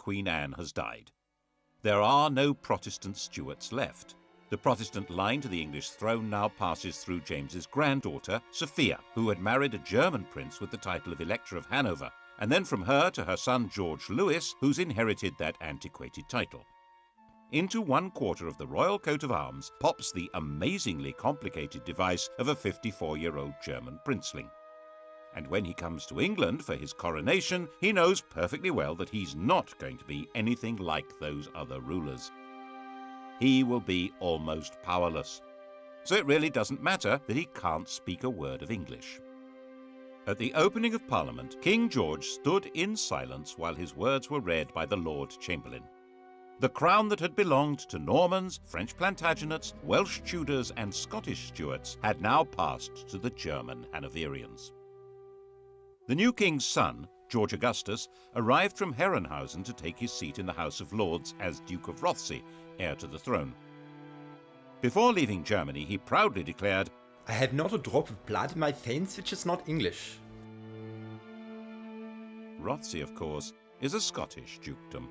Queen Anne has died. There are no Protestant Stuarts left. The Protestant line to the English throne now passes through James's granddaughter, Sophia, who had married a German prince with the title of Elector of Hanover, and then from her to her son George Louis, who's inherited that antiquated title. Into one quarter of the royal coat of arms pops the amazingly complicated device of a 54-year-old German princeling. And when he comes to England for his coronation, he knows perfectly well that he's not going to be anything like those other rulers. He will be almost powerless. So it really doesn't matter that he can't speak a word of English. At the opening of Parliament, King George stood in silence while his words were read by the Lord Chamberlain. The crown that had belonged to Normans, French Plantagenets, Welsh Tudors and Scottish Stuarts had now passed to the German Hanoverians. The new king's son, George Augustus, arrived from Herrenhausen to take his seat in the House of Lords as Duke of Rothesay, heir to the throne. Before leaving Germany, he proudly declared, "I have not a drop of blood in my veins which is not English." Rothesay, of course, is a Scottish dukedom.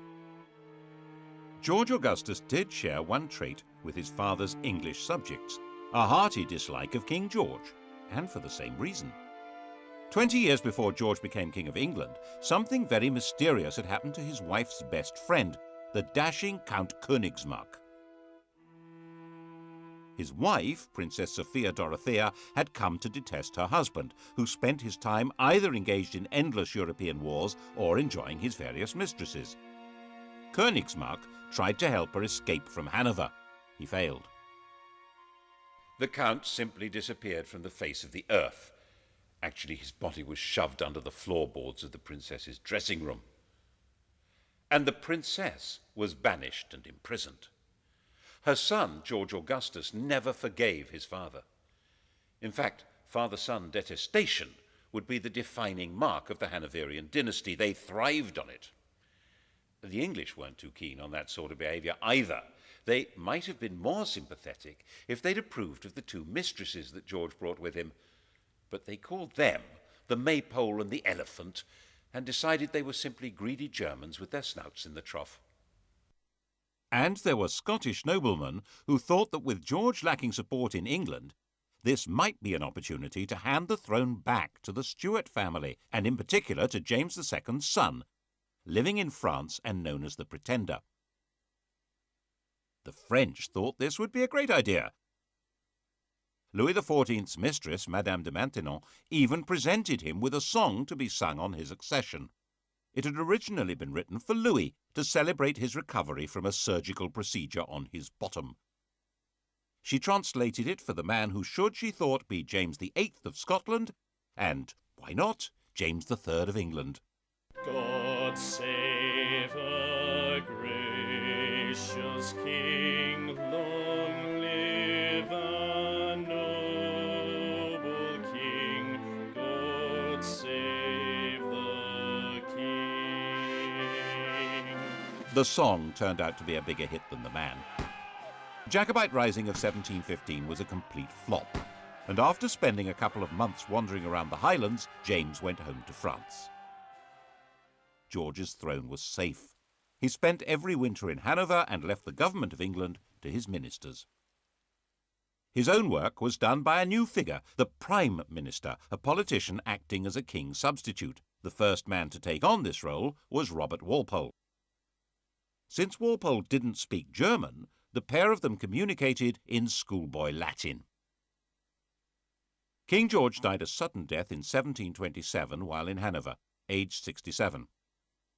George Augustus did share one trait with his father's English subjects, a hearty dislike of King George, and for the same reason. 20 years before George became King of England, something very mysterious had happened to his wife's best friend, the dashing Count Königsmarck. His wife, Princess Sophia Dorothea, had come to detest her husband, who spent his time either engaged in endless European wars or enjoying his various mistresses. Königsmarck tried to help her escape from Hanover. He failed. The Count simply disappeared from the face of the earth. Actually, his body was shoved under the floorboards of the princess's dressing room. And the princess was banished and imprisoned. Her son, George Augustus, never forgave his father. In fact, father-son detestation would be the defining mark of the Hanoverian dynasty. They thrived on it. The English weren't too keen on that sort of behaviour either. They might have been more sympathetic if they'd approved of the two mistresses that George brought with him. But they called them the Maypole and the Elephant and decided they were simply greedy Germans with their snouts in the trough. And there were Scottish noblemen who thought that with George lacking support in England, this might be an opportunity to hand the throne back to the Stuart family, and in particular to James II's son, living in France and known as the Pretender. The French thought this would be a great idea. Louis XIV's mistress, Madame de Maintenon, even presented him with a song to be sung on his accession. It had originally been written for Louis to celebrate his recovery from a surgical procedure on his bottom. She translated it for the man who should, she thought, be James VIII of Scotland, and, why not, James III of England. God save a gracious King, long live a noble King, God save the King. The song turned out to be a bigger hit than the man. Jacobite Rising of 1715 was a complete flop, and after spending a couple of months wandering around the Highlands, James went home to France. George's throne was safe. He spent every winter in Hanover and left the government of England to his ministers. His own work was done by a new figure, the Prime Minister, a politician acting as a king's substitute. The first man to take on this role was Robert Walpole. Since Walpole didn't speak German, the pair of them communicated in schoolboy Latin. King George died a sudden death in 1727 while in Hanover, aged 67.